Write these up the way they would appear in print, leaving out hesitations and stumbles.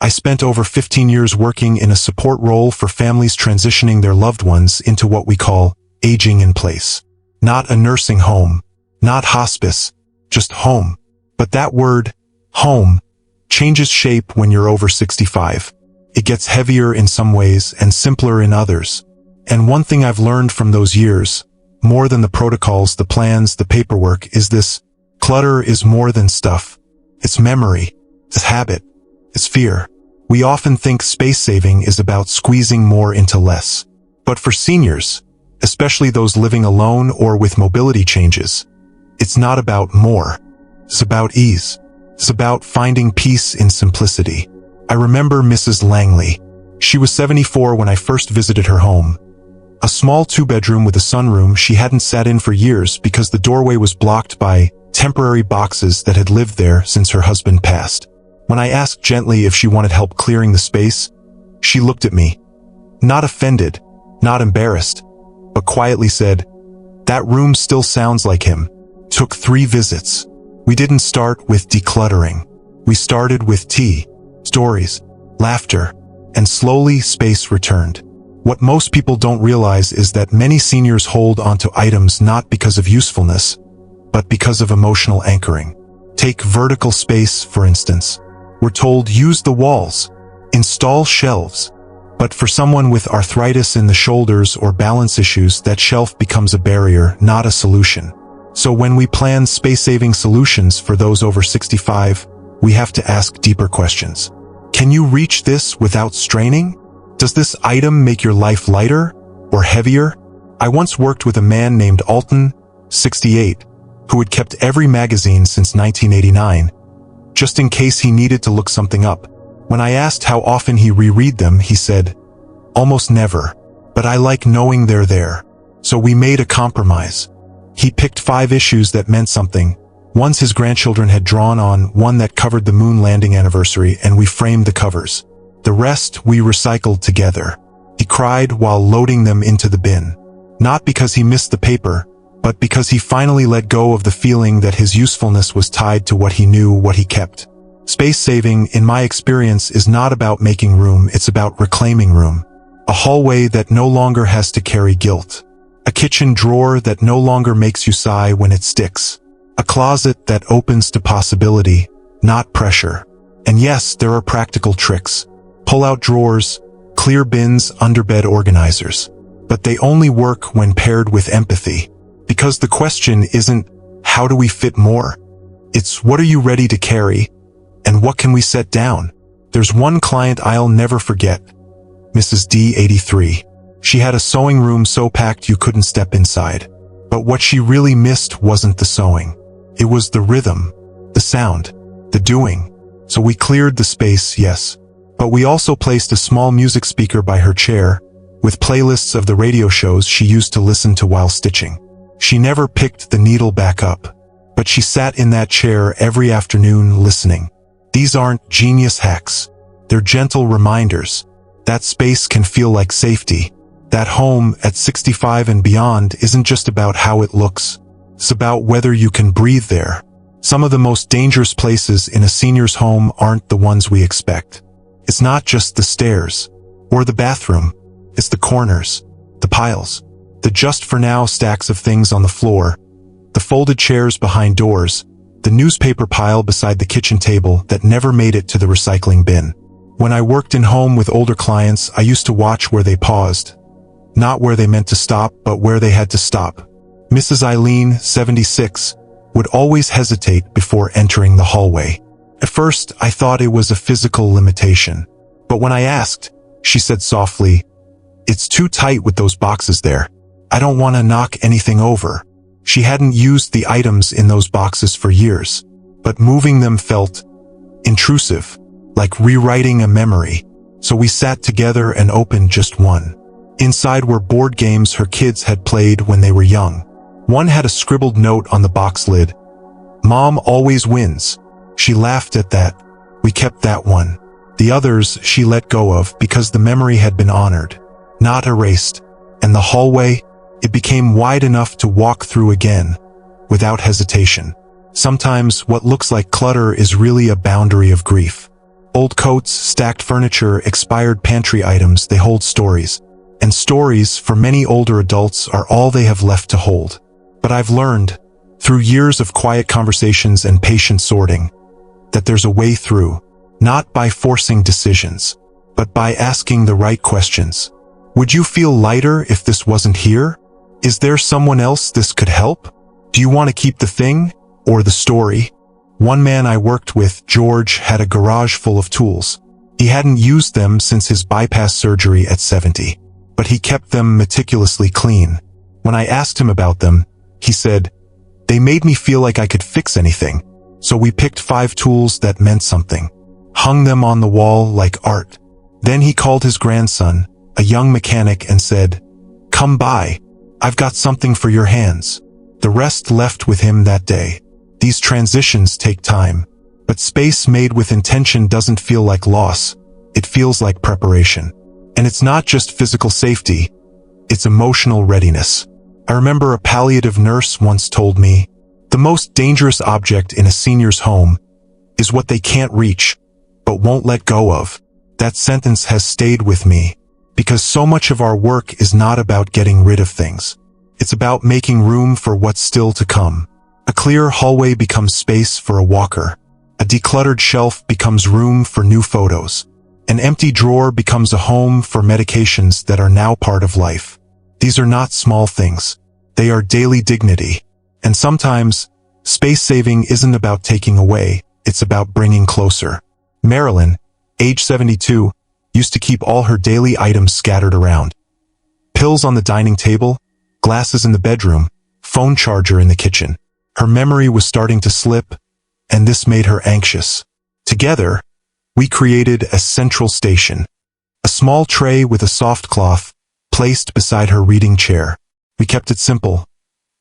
I spent over 15 years working in a support role for families transitioning their loved ones into what we call aging in place. Not a nursing home, not hospice, just home. But that word, home, changes shape when you're over 65. It gets heavier in some ways and simpler in others. And one thing I've learned from those years, more than the protocols, the plans, the paperwork, is this: clutter is more than stuff. It's memory, it's habit, it's fear. We often think space saving is about squeezing more into less. But for seniors, especially those living alone or with mobility changes, it's not about more. It's about ease. It's about finding peace in simplicity. I remember Mrs. Langley. She was 74 when I first visited her home. A small 2-bedroom with a sunroom she hadn't sat in for years because the doorway was blocked by temporary boxes that had lived there since her husband passed. When I asked gently if she wanted help clearing the space, she looked at me. Not offended, not embarrassed, but quietly said, "That room still sounds like him." Took 3 visits. We didn't start with decluttering. We started with tea, stories, laughter, and slowly space returned. What most people don't realize is that many seniors hold onto items not because of usefulness, but because of emotional anchoring. Take vertical space, for instance. We're told use the walls, install shelves. But for someone with arthritis in the shoulders or balance issues, that shelf becomes a barrier, not a solution. So when we plan space-saving solutions for those over 65, we have to ask deeper questions. Can you reach this without straining? Does this item make your life lighter or heavier? I once worked with a man named Alton, 68, who had kept every magazine since 1989, just in case he needed to look something up. When I asked how often he reread them, he said, "Almost never, but I like knowing they're there." So we made a compromise. He picked 5 issues that meant something, ones his grandchildren had drawn on, one that covered the moon landing anniversary, and we framed the covers. The rest we recycled together. He cried while loading them into the bin. Not because he missed the paper, but because he finally let go of the feeling that his usefulness was tied to what he knew, what he kept. Space saving, in my experience, is not about making room, it's about reclaiming room. A hallway that no longer has to carry guilt. A kitchen drawer that no longer makes you sigh when it sticks. A closet that opens to possibility, not pressure. And yes, there are practical tricks. Pull-out drawers, clear bins, underbed organizers. But they only work when paired with empathy. Because the question isn't, how do we fit more? It's, what are you ready to carry? And what can we set down? There's one client I'll never forget. Mrs. D, 83. She had a sewing room so packed you couldn't step inside. But what she really missed wasn't the sewing. It was the rhythm, the sound, the doing. So we cleared the space, yes. But we also placed a small music speaker by her chair, with playlists of the radio shows she used to listen to while stitching. She never picked the needle back up, but she sat in that chair every afternoon listening. These aren't genius hacks. They're gentle reminders. That space can feel like safety. That home at 65 and beyond isn't just about how it looks. It's about whether you can breathe there. Some of the most dangerous places in a senior's home aren't the ones we expect. It's not just the stairs or the bathroom. It's the corners, the piles, the just for now stacks of things on the floor, the folded chairs behind doors, the newspaper pile beside the kitchen table that never made it to the recycling bin. When I worked in home with older clients, I used to watch where they paused. Not where they meant to stop, but where they had to stop. Mrs. Eileen, 76, would always hesitate before entering the hallway. At first, I thought it was a physical limitation. But when I asked, she said softly, "It's too tight with those boxes there. I don't want to knock anything over." She hadn't used the items in those boxes for years, but moving them felt intrusive, like rewriting a memory. So we sat together and opened just one. Inside were board games her kids had played when they were young. One had a scribbled note on the box lid. "Mom always wins." She laughed at that. We kept that one. The others she let go of because the memory had been honored, not erased. And the hallway, it became wide enough to walk through again, without hesitation. Sometimes what looks like clutter is really a boundary of grief. Old coats, stacked furniture, expired pantry items, they hold stories. And stories, for many older adults, are all they have left to hold. But I've learned, through years of quiet conversations and patient sorting, that there's a way through, not by forcing decisions, but by asking the right questions. Would you feel lighter if this wasn't here? Is there someone else this could help? Do you want to keep the thing or the story? One man I worked with, George, had a garage full of tools. He hadn't used them since his bypass surgery at 70, but he kept them meticulously clean. When I asked him about them, he said, "They made me feel like I could fix anything." So we picked 5 tools that meant something, hung them on the wall like art. Then he called his grandson, a young mechanic, and said, "Come by. I've got something for your hands." The rest left with him that day. These transitions take time, but space made with intention doesn't feel like loss. It feels like preparation. And it's not just physical safety, it's emotional readiness. I remember a palliative nurse once told me, "The most dangerous object in a senior's home is what they can't reach, but won't let go of." That sentence has stayed with me, because so much of our work is not about getting rid of things. It's about making room for what's still to come. A clear hallway becomes space for a walker. A decluttered shelf becomes room for new photos. An empty drawer becomes a home for medications that are now part of life. These are not small things. They are daily dignity. And sometimes, space saving isn't about taking away, it's about bringing closer. Marilyn, age 72, used to keep all her daily items scattered around. Pills on the dining table, glasses in the bedroom, phone charger in the kitchen. Her memory was starting to slip, and this made her anxious. Together, we created a central station. A small tray with a soft cloth, placed beside her reading chair. We kept it simple.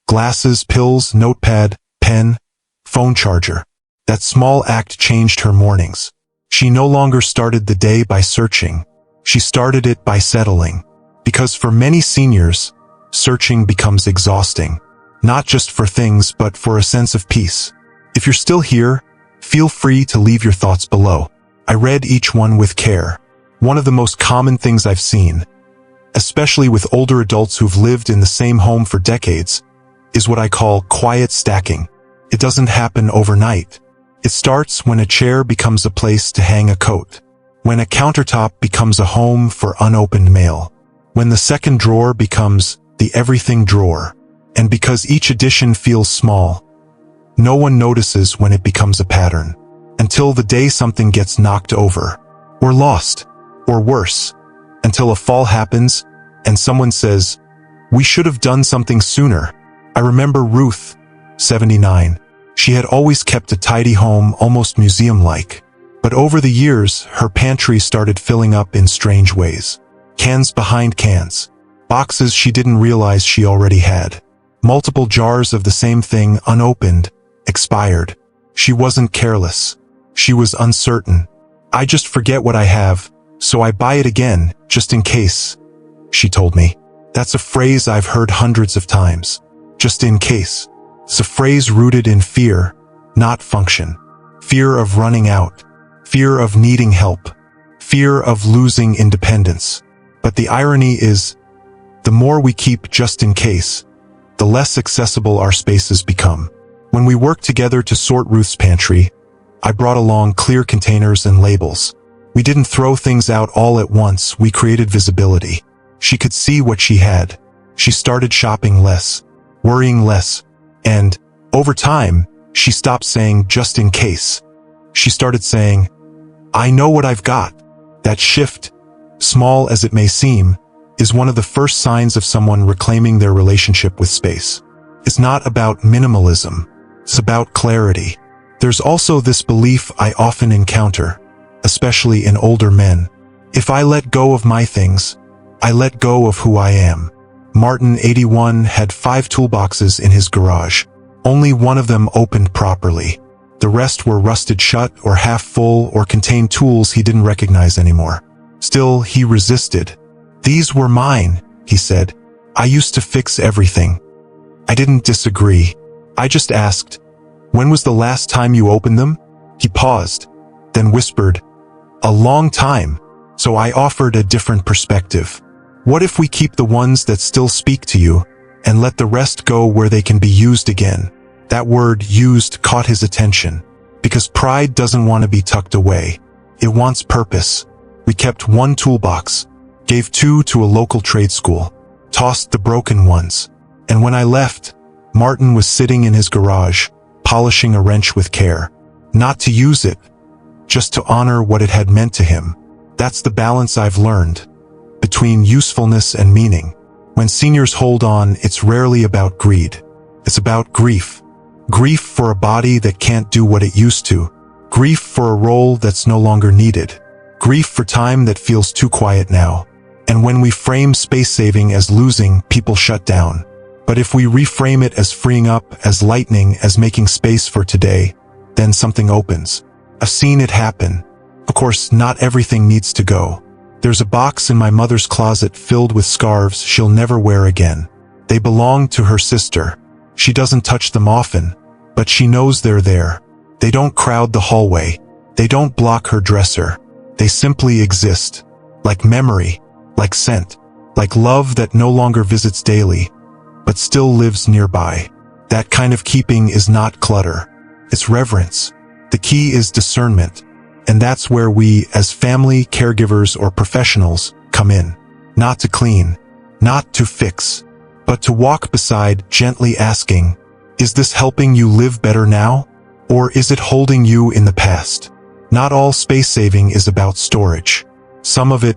Glasses, pills, notepad, pen, phone charger. That small act changed her mornings. She no longer started the day by searching. She started it by settling. Because for many seniors, searching becomes exhausting. Not just for things, but for a sense of peace. If you're still here, feel free to leave your thoughts below. I read each one with care. One of the most common things I've seen, especially with older adults who've lived in the same home for decades, is what I call quiet stacking. It doesn't happen overnight. It starts when a chair becomes a place to hang a coat, when a countertop becomes a home for unopened mail, when the second drawer becomes the everything drawer. And because each addition feels small, no one notices when it becomes a pattern, until the day something gets knocked over, or lost, or worse, until a fall happens and someone says, "We should have done something sooner." I remember Ruth, 79. She had always kept a tidy home, almost museum-like. But over the years, her pantry started filling up in strange ways. Cans behind cans. Boxes she didn't realize she already had. Multiple jars of the same thing, unopened, expired. She wasn't careless. She was uncertain. "I just forget what I have, so I buy it again, just in case," she told me. That's a phrase I've heard hundreds of times. Just in case. It's a phrase rooted in fear, not function. Fear of running out. Fear of needing help. Fear of losing independence. But the irony is, the more we keep just in case, the less accessible our spaces become. When we worked together to sort Ruth's pantry, I brought along clear containers and labels. We didn't throw things out all at once, we created visibility. She could see what she had. She started shopping less, worrying less, and, over time, she stopped saying just in case. She started saying, "I know what I've got." That shift, small as it may seem, is one of the first signs of someone reclaiming their relationship with space. It's not about minimalism. It's about clarity. There's also this belief I often encounter, especially in older men. If I let go of my things, I let go of who I am. Martin, 81, had 5 toolboxes in his garage. Only one of them opened properly. The rest were rusted shut or half full or contained tools he didn't recognize anymore. Still, he resisted. "These were mine," he said. "I used to fix everything." I didn't disagree. I just asked, "When was the last time you opened them?" He paused, then whispered, A long time. So I offered a different perspective. What if we keep the ones that still speak to you and let the rest go where they can be used again? That word used caught his attention, because pride doesn't want to be tucked away. It wants purpose. We kept one toolbox, gave two to a local trade school, tossed the broken ones. And when I left, Martin was sitting in his garage, polishing a wrench with care. Not to use it, just to honor what it had meant to him. That's the balance I've learned, between usefulness and meaning. When seniors hold on, it's rarely about greed. It's about grief. Grief for a body that can't do what it used to. Grief for a role that's no longer needed. Grief for time that feels too quiet now. And when we frame space saving as losing, people shut down. But if we reframe it as freeing up, as lightening, as making space for today, then something opens. I've seen it happen. Of course, not everything needs to go. There's a box in my mother's closet filled with scarves she'll never wear again. They belong to her sister. She doesn't touch them often, but she knows they're there. They don't crowd the hallway. They don't block her dresser. They simply exist. Like memory, like scent, like love that no longer visits daily, but still lives nearby. That kind of keeping is not clutter. It's reverence. The key is discernment. And that's where we, as family, caregivers, or professionals, come in. Not to clean, not to fix, but to walk beside, gently asking, is this helping you live better now? Or is it holding you in the past? Not all space saving is about storage. Some of it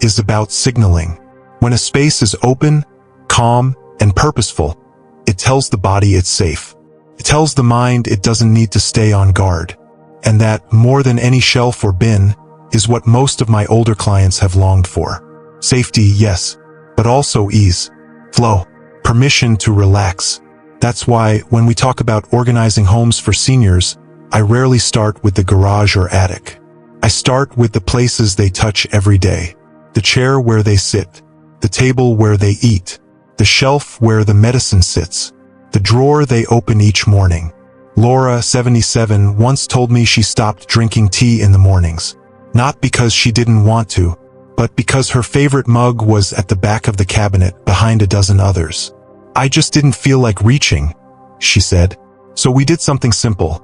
is about signaling. When a space is open, calm, and purposeful, it tells the body it's safe. It tells the mind it doesn't need to stay on guard. And that, more than any shelf or bin, is what most of my older clients have longed for. Safety, yes, but also ease, flow, permission to relax. That's why, when we talk about organizing homes for seniors, I rarely start with the garage or attic. I start with the places they touch every day. The chair where they sit, the table where they eat, the shelf where the medicine sits, the drawer they open each morning. Laura, 77, once told me she stopped drinking tea in the mornings. Not because she didn't want to, but because her favorite mug was at the back of the cabinet behind a dozen others. I just didn't feel like reaching, she said. So we did something simple.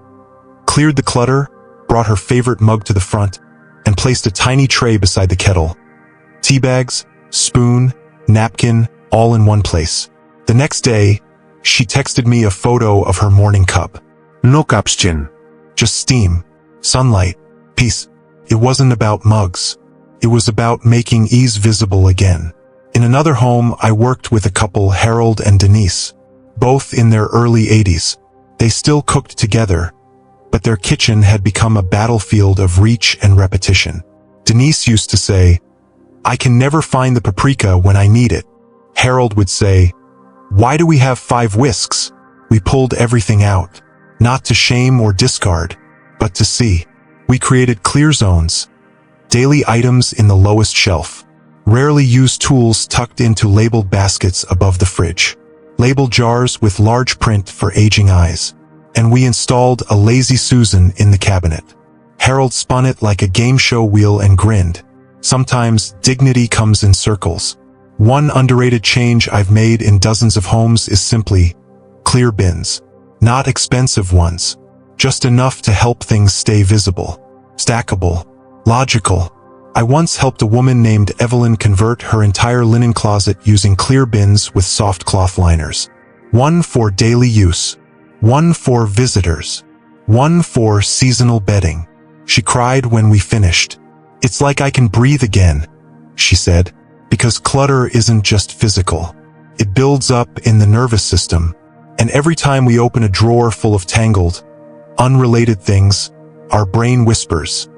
Cleared the clutter, brought her favorite mug to the front, and placed a tiny tray beside the kettle. Tea bags, spoon, napkin, all in one place. The next day, she texted me a photo of her morning cup. No caption. Just steam, sunlight, peace. It wasn't about mugs. It was about making ease visible again. In another home, I worked with a couple, Harold and Denise, both in their early 80s. They still cooked together, but their kitchen had become a battlefield of reach and repetition. Denise used to say, "I can never find the paprika when I need it." Harold would say, "Why do we have 5 whisks?" We pulled everything out. Not to shame or discard, but to see. We created clear zones, daily items in the lowest shelf, rarely used tools tucked into labeled baskets above the fridge, labeled jars with large print for aging eyes, and we installed a lazy Susan in the cabinet. Harold spun it like a game show wheel and grinned. Sometimes dignity comes in circles. One underrated change I've made in dozens of homes is simply clear bins. Not expensive ones, just enough to help things stay visible, stackable, logical. I once helped a woman named Evelyn convert her entire linen closet using clear bins with soft cloth liners. One for daily use, one for visitors, one for seasonal bedding. She cried when we finished. "It's like I can breathe again," she said, because clutter isn't just physical. It builds up in the nervous system. And every time we open a drawer full of tangled, unrelated things, our brain whispers,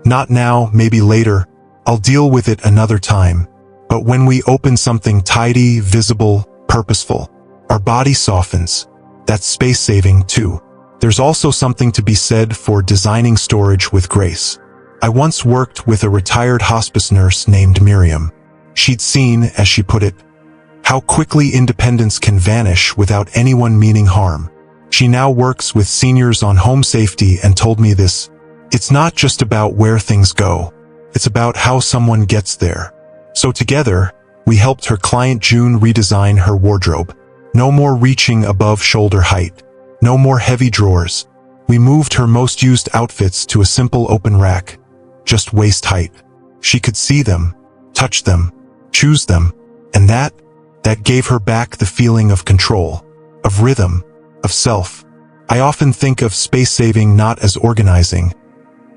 "Not now, maybe later, I'll deal with it another time." But when we open something tidy, visible, purposeful, our body softens. That's space-saving too. There's also something to be said for designing storage with grace. I once worked with a retired hospice nurse named Miriam. She'd seen, as she put it, how quickly independence can vanish without anyone meaning harm. She now works with seniors on home safety and told me this It's not just about where things go. It's about how someone gets there. So together, we helped her client June redesign her wardrobe. No more reaching above shoulder height. No more heavy drawers. We moved her most used outfits to a simple open rack, just waist height. She could see them, touch them, choose them, and that gave her back the feeling of control, of rhythm, of self. I often think of space saving not as organizing,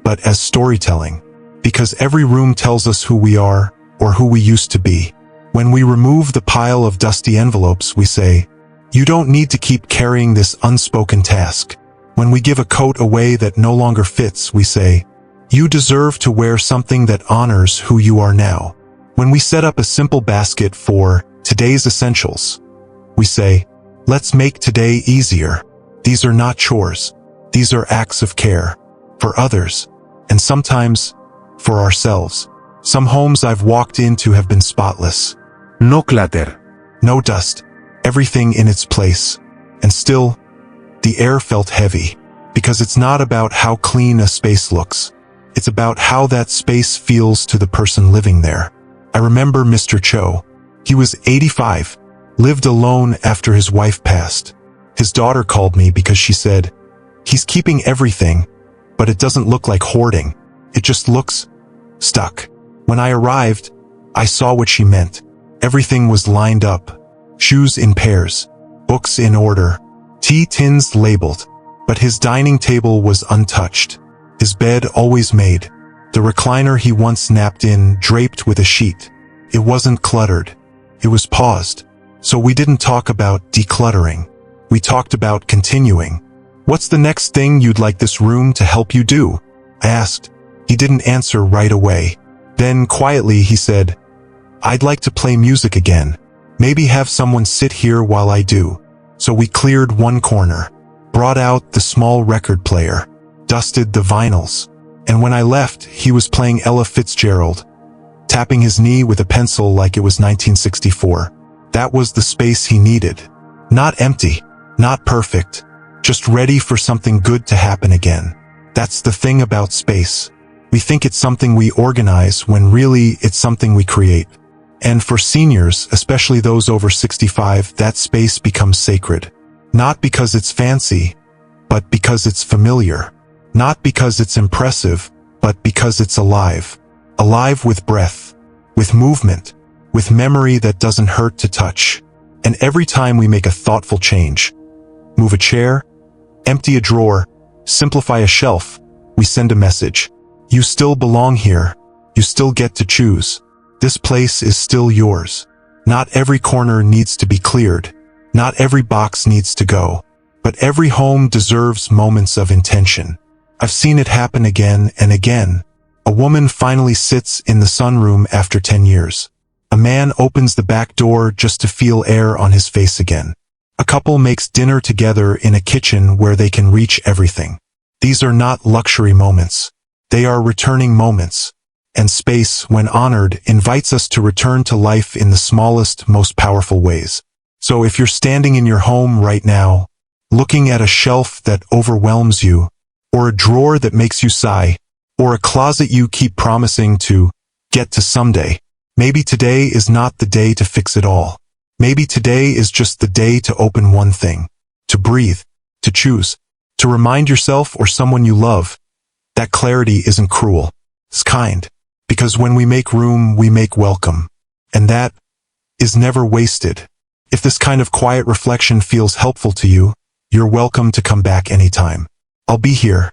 but as storytelling, because every room tells us who we are or who we used to be. When we remove the pile of dusty envelopes, we say, "You don't need to keep carrying this unspoken task." When we give a coat away that no longer fits, we say, "You deserve to wear something that honors who you are now." When we set up a simple basket for today's essentials, we say, "Let's make today easier." These are not chores. These are acts of care for others, and sometimes for ourselves. Some homes I've walked into have been spotless. No clutter. No dust. Everything in its place. And still, the air felt heavy, because it's not about how clean a space looks. It's about how that space feels to the person living there. I remember Mr. Cho. He was 85, lived alone after his wife passed. His daughter called me because she said, "He's keeping everything, but it doesn't look like hoarding. It just looks stuck." When I arrived, I saw what she meant. Everything was lined up. Shoes in pairs, books in order, tea tins labeled. But his dining table was untouched. His bed always made. The recliner he once napped in draped with a sheet. It wasn't cluttered. It was paused. So we didn't talk about decluttering. We talked about continuing. "What's the next thing you'd like this room to help you do?" I asked. He didn't answer right away. Then quietly he said, "I'd like to play music again. Maybe have someone sit here while I do." So we cleared one corner, brought out the small record player, dusted the vinyls. And when I left, he was playing Ella Fitzgerald, tapping his knee with a pencil like it was 1964. That was the space he needed. Not empty, not perfect, just ready for something good to happen again. That's the thing about space. We think it's something we organize when really it's something we create. And for seniors, especially those over 65, that space becomes sacred. Not because it's fancy, but because it's familiar. Not because it's impressive, but because it's alive. Alive with breath, with movement, with memory that doesn't hurt to touch. And every time we make a thoughtful change, move a chair, empty a drawer, simplify a shelf, we send a message. You still belong here. You still get to choose. This place is still yours. Not every corner needs to be cleared. Not every box needs to go. But every home deserves moments of intention. I've seen it happen again and again. A woman finally sits in the sunroom after 10 years. A man opens the back door just to feel air on his face again. A couple makes dinner together in a kitchen where they can reach everything. These are not luxury moments. They are returning moments. And space, when honored, invites us to return to life in the smallest, most powerful ways. So if you're standing in your home right now, looking at a shelf that overwhelms you, or a drawer that makes you sigh, or a closet you keep promising to get to someday, maybe today is not the day to fix it all. Maybe today is just the day to open one thing, to breathe, to choose, to remind yourself or someone you love that clarity isn't cruel, it's kind. Because when we make room, we make welcome. And that is never wasted. If this kind of quiet reflection feels helpful to you, you're welcome to come back anytime. I'll be here,